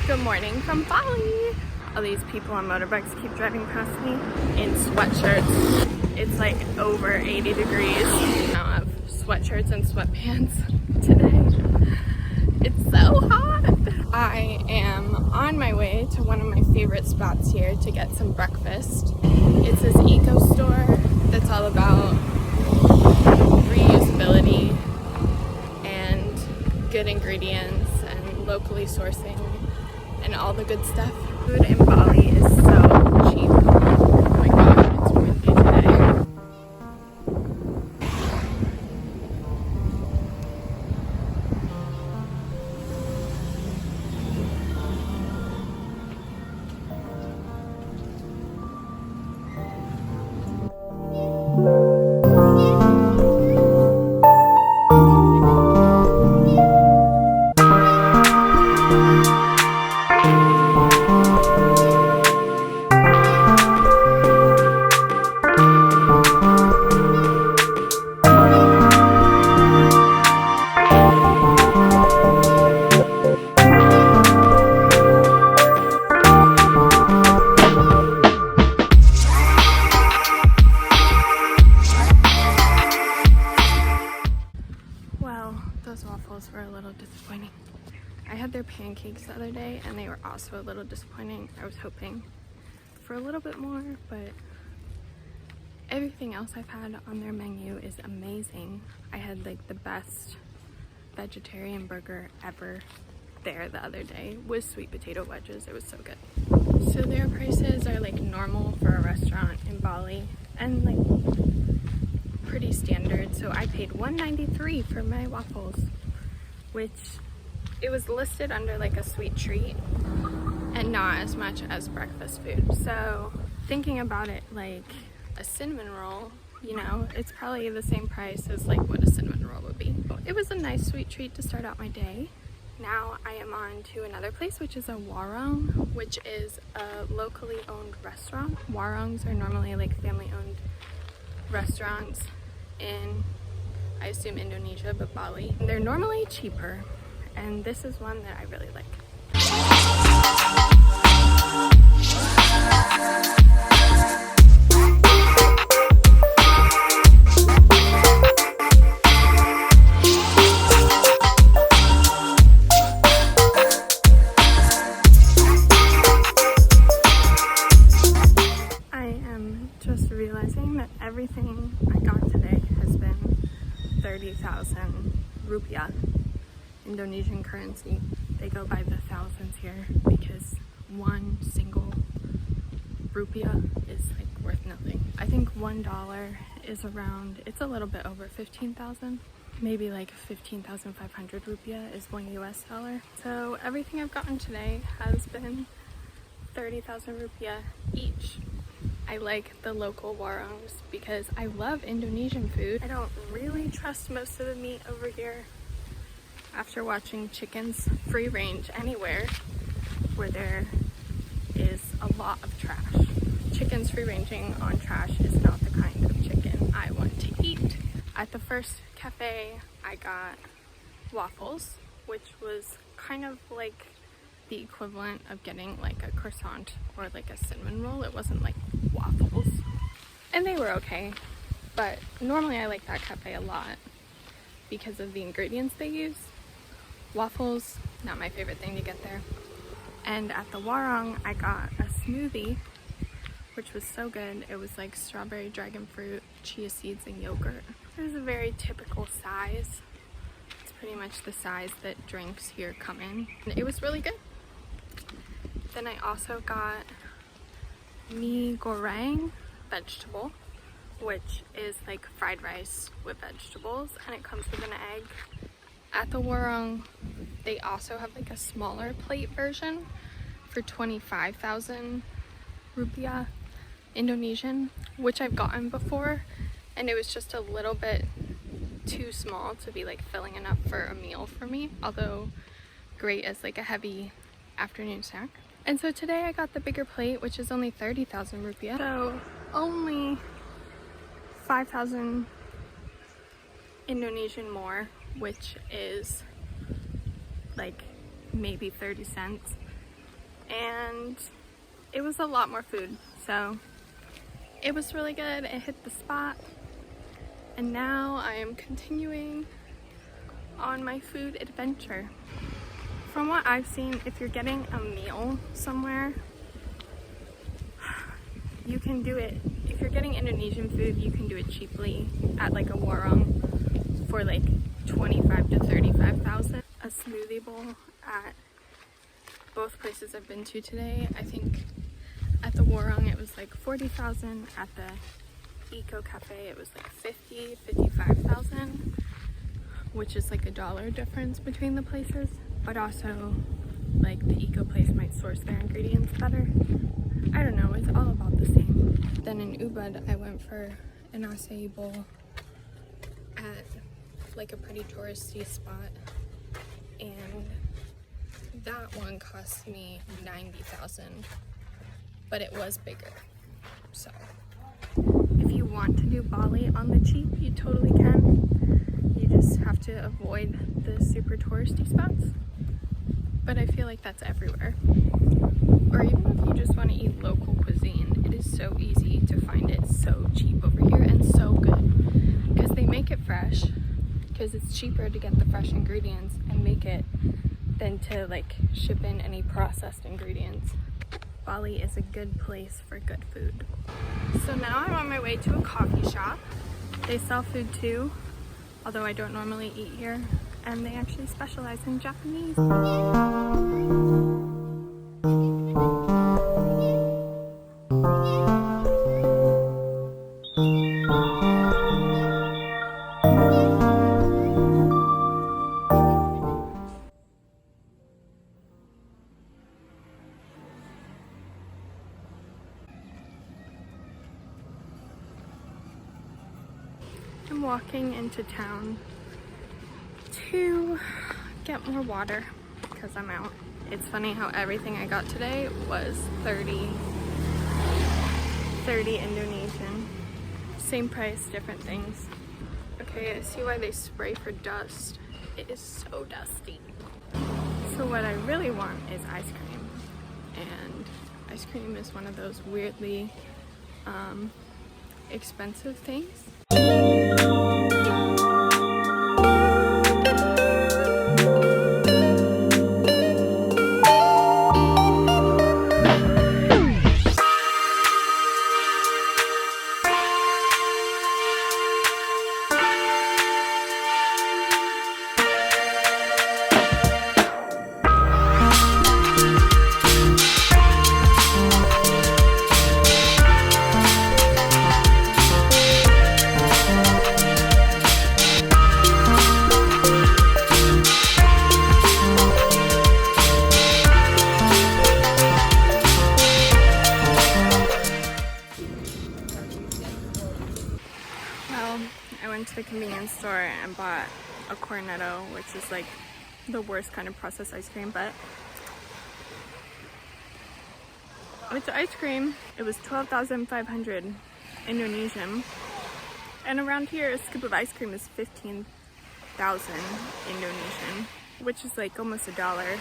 Good morning from Bali. All these people on motorbikes keep driving past me in sweatshirts. It's like over 80 degrees. I don't have sweatshirts and sweatpants today. It's so hot. I am on my way to one of my favorite spots here to get some breakfast. It's this eco store that's all about reusability and good ingredients and locally sourcing and all the good stuff. Food in Bali is so cheap. Oh my god, it's worth it today. Well, those waffles were a little disappointing. I had their pancakes the other day and they were also a little disappointing. I was hoping for a little bit more, but everything else I've had on their menu is amazing. I had like the best vegetarian burger ever there the other day with sweet potato wedges. It was so good. So their prices are like normal for a restaurant in Bali and like pretty standard. So I paid $1.93 for my waffles, which it was listed under like a sweet treat and not as much as breakfast food. So thinking about it like a cinnamon roll, you know, it's probably the same price as like what a cinnamon roll would be. It was a nice sweet treat to start out my day. Now I am on to another place, which is a warung, which is a locally owned restaurant. Warungs are normally like family owned restaurants in, I assume, Indonesia, but Bali. They're normally cheaper, and this is one that I really like. I am just realizing that everything I got today has been 30,000 rupiah, Indonesian currency. They go by the thousands here because one single rupiah is like worth nothing. I think $1 is around, it's a little bit over 15,000. Maybe like 15,500 rupiah is $1 US. So everything I've gotten today has been 30,000 rupiah each. I like the local warungs because I love Indonesian food. I don't really trust most of the meat over here after watching chickens free range anywhere where there is a lot of trash. Chickens free ranging on trash is not the kind of chicken I want to eat. At the first cafe, I got waffles, which was kind of like the equivalent of getting like a croissant or like a cinnamon roll. It wasn't like waffles, and they were okay, but normally I like that cafe a lot because of the ingredients they use. Waffles, not my favorite thing to get there. And at the warung I got a smoothie, which was so good. It was like strawberry, dragon fruit, chia seeds, and yogurt. It was a very typical size. It's pretty much the size that drinks here come in. And it was really good. Then I also got mie goreng vegetable, which is like fried rice with vegetables, and it comes with an egg. At the warung, they also have like a smaller plate version for 25,000 rupiah Indonesian, which I've gotten before, and it was just a little bit too small to be like filling enough for a meal for me, although great as like a heavy afternoon snack. And so today I got the bigger plate, which is only 30,000 rupiah. So only 5,000 Indonesian more, which is like maybe 30 cents. and it was a lot more food, so it was really good. It hit the spot, and now I am continuing on my food adventure. From what I've seen, if you're getting a meal somewhere, you can do it. If you're getting Indonesian food, you can do it cheaply at like a warung for like 25 to 35,000. A smoothie bowl at both places I've been to today, I think at the warung it was like 40,000, at the Eco Cafe it was like 55,000, which is like $1 difference between the places, but also like the Eco place might source their ingredients better. I don't know, it's all about the same. Then in Ubud, I went for an acai bowl at like a pretty touristy spot, and that one cost me 90,000, but it was bigger. So if you want to do Bali on the cheap, you totally can. You just have to avoid the super touristy spots, but I feel like that's everywhere. Or even if you just want to eat local cuisine, it is so easy to find it so cheap over here, and so good because they make it fresh, because it's cheaper to get the fresh ingredients and make it than to like ship in any processed ingredients. Bali is a good place for good food. So now I'm on my way to a coffee shop. They sell food too, although I don't normally eat here, and they actually specialize in Japanese. I'm walking into town to get more water because I'm out. It's funny how everything I got today was 30 Indonesian. Same price, different things. Okay, I see why they spray for dust. It is so dusty. So what I really want is ice cream. And ice cream is one of those weirdly expensive things. I went to the convenience store and bought a cornetto, which is like the worst kind of processed ice cream, but it's ice cream. It was 12,500 Indonesian, and around here a scoop of ice cream is 15,000 Indonesian, which is like almost $1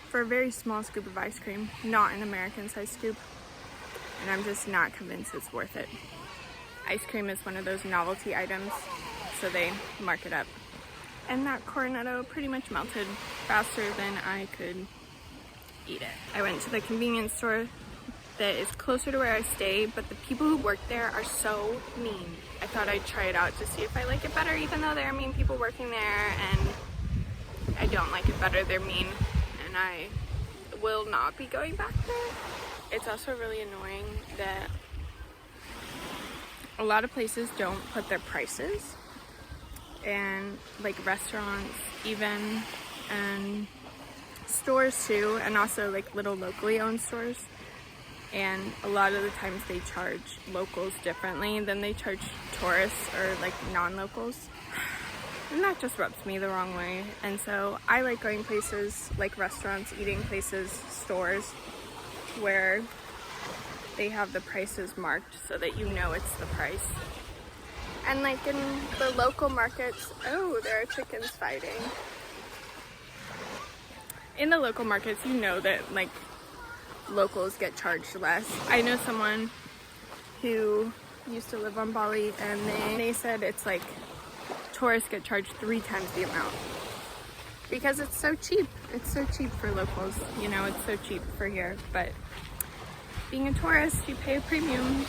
for a very small scoop of ice cream, not an American size scoop, and I'm just not convinced it's worth it. Ice cream is one of those novelty items, so they mark it up. And that cornetto pretty much melted faster than I could eat it. I went to the convenience store that is closer to where I stay, but the people who work there are so mean. I thought I'd try it out to see if I like it better, even though there are mean people working there, and I don't like it better. They're mean, and I will not be going back there. It's also really annoying that a lot of places don't put their prices, and like restaurants even, and stores too, and also like little locally owned stores, and a lot of the times they charge locals differently than they charge tourists or like non-locals, and that just rubs me the wrong way. And so I like going places like restaurants, eating places, stores where they have the prices marked so that you know it's the price. And like in the local markets, oh, there are chickens fighting. in the local markets, you know that like locals get charged less. I know someone who used to live on Bali, and they said it's like tourists get charged 3 times the amount because it's so cheap. It's so cheap for locals, you know, it's so cheap for here, but being a tourist, you pay a premium.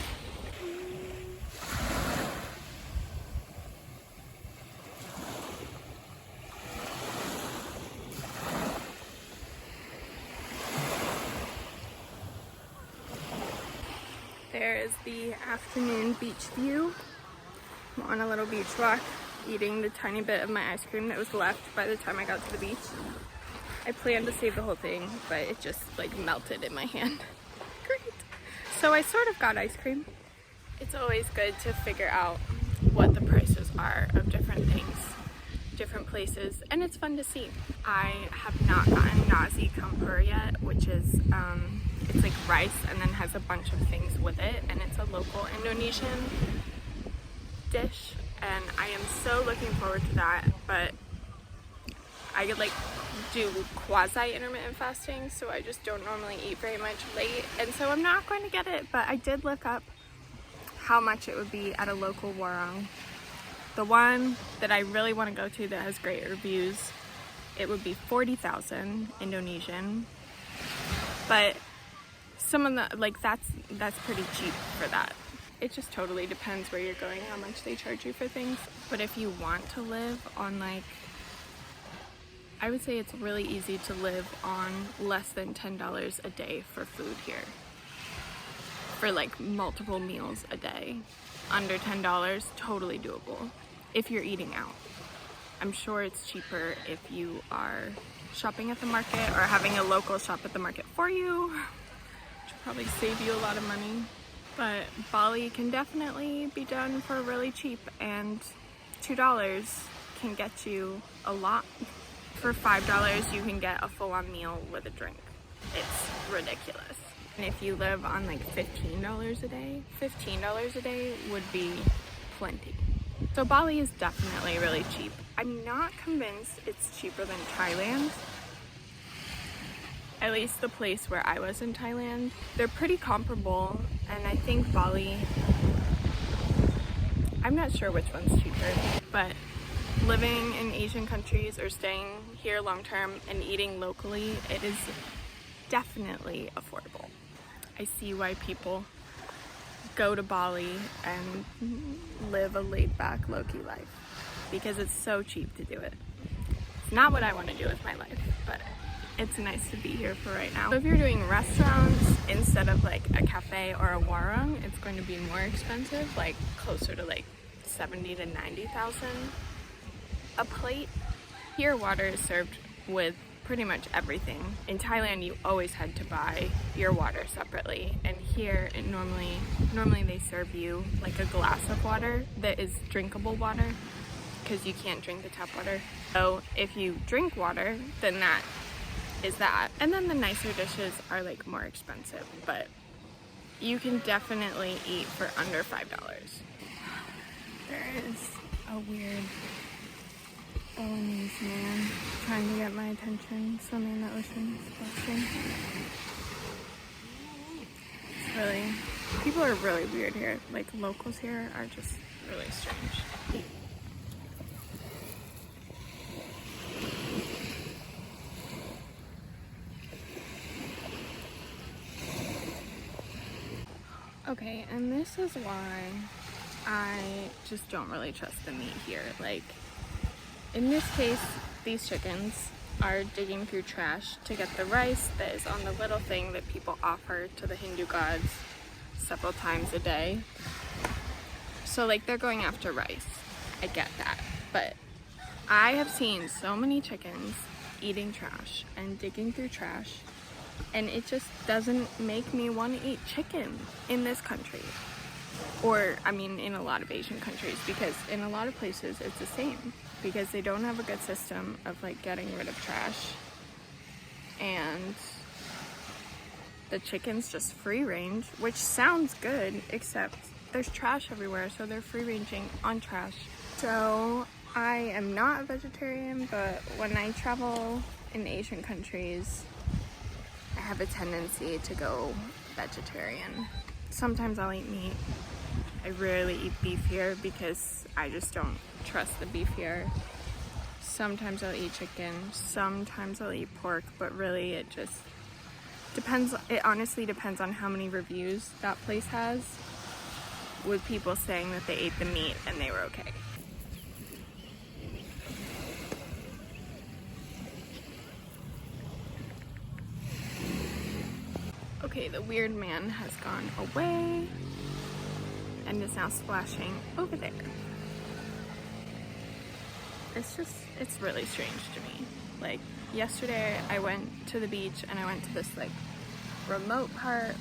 There is the afternoon beach view. I'm on a little beach walk, eating the tiny bit of my ice cream that was left by the time I got to the beach. I planned to save the whole thing, but it just like melted in my hand. Great. So I sort of got ice cream. It's always good to figure out what the prices are of different things, different places, and it's fun to see. I have not gotten nasi campur yet, which is it's like rice and then has a bunch of things with it, and it's a local Indonesian dish, and I am so looking forward to that. But I could like do quasi intermittent fasting, so I just don't normally eat very much late, and so I'm not going to get it. But I did look up how much it would be at a local warung. The one that I really want to go to that has great reviews, it would be 40,000 Indonesian, but some of the, like that's pretty cheap for that. It just totally depends where you're going, how much they charge you for things. But if you want to live on like, I would say it's really easy to live on less than $10 a day for food here. For like multiple meals a day. Under $10, totally doable if you're eating out. I'm sure it's cheaper if you are shopping at the market or having a local shop at the market for you, which will probably save you a lot of money. But Bali can definitely be done for really cheap, and $2 can get you a lot. For $5 you can get a full-on meal with a drink. It's ridiculous. And if you live on like $15 a day, $15 a day would be plenty. So Bali is definitely really cheap. I'm not convinced it's cheaper than Thailand. At least the place where I was in Thailand. They're pretty comparable, and I think Bali, I'm not sure which one's cheaper, but living in Asian countries or staying here long term and eating locally, it is definitely affordable. I see why people go to Bali and live a laid-back, low-key life, because it's so cheap to do it. It's not what I want to do with my life, but it's nice to be here for right now. So if you're doing restaurants instead of like a cafe or a warung, it's going to be more expensive, like closer to like 70 to 90,000 a plate. Here water is served with pretty much everything. In Thailand you always had to buy your water separately, and here it normally they serve you like a glass of water that is drinkable water, because you can't drink the tap water. So if you drink water, then that is that. And then the nicer dishes are like more expensive, but you can definitely eat for under $5. There is a weird Balinese man trying to get my attention, swimming in the ocean, splashing. It's really, people are really weird here. Like locals here are just really strange. Okay, and this is why I just don't really trust the meat here. Like, in this case, these chickens are digging through trash to get the rice that is on the little thing that people offer to the Hindu gods several times a day. So like, they're going after rice. I get that. But I have seen so many chickens eating trash and digging through trash, and it just doesn't make me want to eat chicken in this country. Or, I mean, in a lot of Asian countries, because in a lot of places it's the same, because they don't have a good system of like getting rid of trash, and the chicken's just free range, which sounds good, except there's trash everywhere, so they're free ranging on trash. So I am not a vegetarian, but when I travel in Asian countries, I have a tendency to go vegetarian. Sometimes I'll eat meat. I rarely eat beef here because I just don't trust the beef here. Sometimes I'll eat chicken, sometimes I'll eat pork, but really it just depends. It honestly depends on how many reviews that place has, with people saying that they ate the meat and they were okay. Okay, the weird man has gone away and is now splashing over there. It's really strange to me. Like, yesterday I went to the beach and I went to this like remote part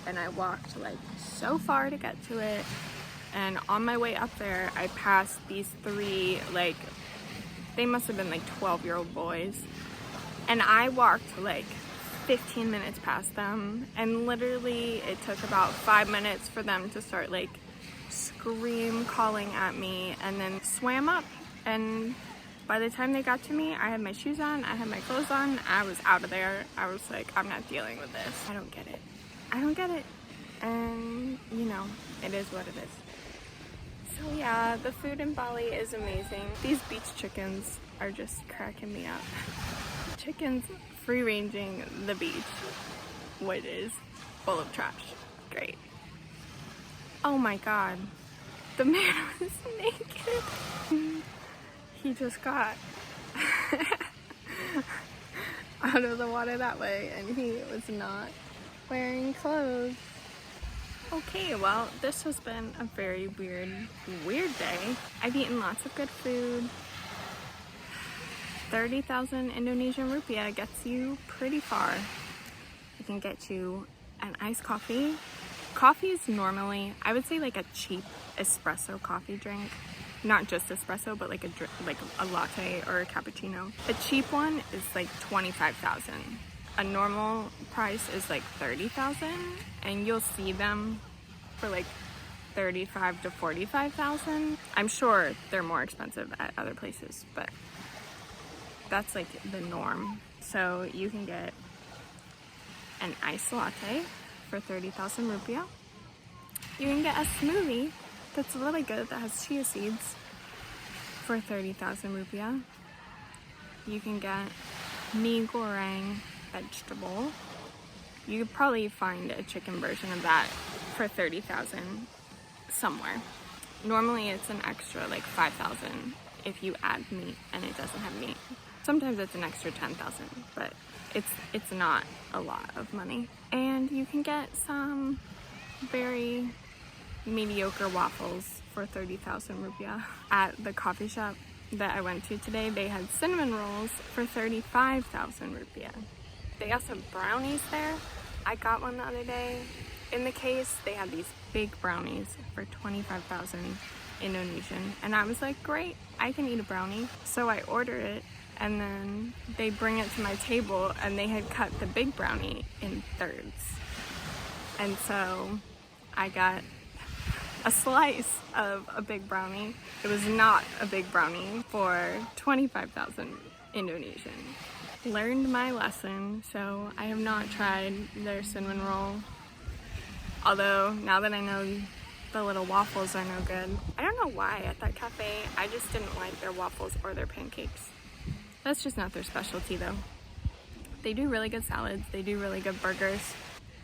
and I walked like so far to get to it, and on my way up there I passed these three, like, they must have been like 12-year-old boys, and I walked like 15 minutes past them, and literally it took about 5 minutes for them to start like scream calling at me, and then swam up, and by the time they got to me, I had my shoes on, I had my clothes on, I was out of there. I was like, I'm not dealing with this. I don't get it. I don't get it. And you know, it is what it is. So yeah, the food in Bali is amazing. These beach chickens are just cracking me up. Chickens free-ranging the beach, which is full of trash. Great. Oh my god. The man was naked. He just got out of the water that way and he was not wearing clothes. Okay, well, this has been a very weird day. I've eaten lots of good food. 30,000 Indonesian rupiah gets you pretty far. It can get you an iced coffee. Coffee is normally, I would say, like a cheap espresso coffee drink. Not just espresso, but like a latte or a cappuccino. A cheap one is like 25,000. A normal price is like 30,000, and you'll see them for like 35 to 45,000. I'm sure they're more expensive at other places, but that's like the norm. So you can get an iced latte for 30,000 rupiah. You can get a smoothie that's really good that has chia seeds for 30,000 rupiah. You can get mee goreng vegetable. You could probably find a chicken version of that for 30,000 somewhere. Normally it's an extra like 5,000 if you add meat and it doesn't have meat. Sometimes it's an extra 10,000, but it's not a lot of money. And you can get some very mediocre waffles for 30,000 rupiah. At the coffee shop that I went to today, they had cinnamon rolls for 35,000 rupiah. They also have brownies there. I got one the other day. In the case, they had these big brownies for 25,000 Indonesian. And I was like, great, I can eat a brownie. So I ordered it, and then they bring it to my table, and they had cut the big brownie in thirds. And so I got a slice of a big brownie. It was not a big brownie for 25,000 Indonesian. Learned my lesson, so I have not tried their cinnamon roll. Although, now that I know the little waffles are no good. I don't know why at that cafe, I just didn't like their waffles or their pancakes. That's just not their specialty though. They do really good salads, they do really good burgers.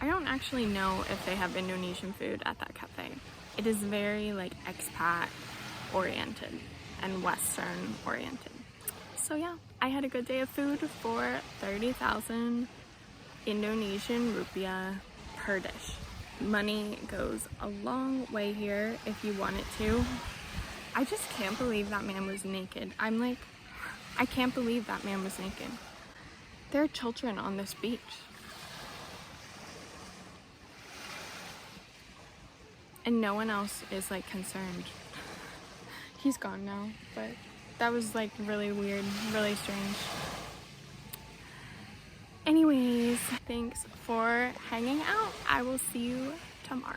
I don't actually know if they have Indonesian food at that cafe. It is very like expat oriented and Western oriented. So yeah, I had a good day of food for 30,000 Indonesian rupiah per dish. Money goes a long way here if you want it to. I just can't believe that man was naked. I'm like, I can't believe that man was naked. There are children on this beach. And no one else is like concerned. He's gone now, but that was like really weird, really strange. Anyways, thanks for hanging out. I will see you tomorrow.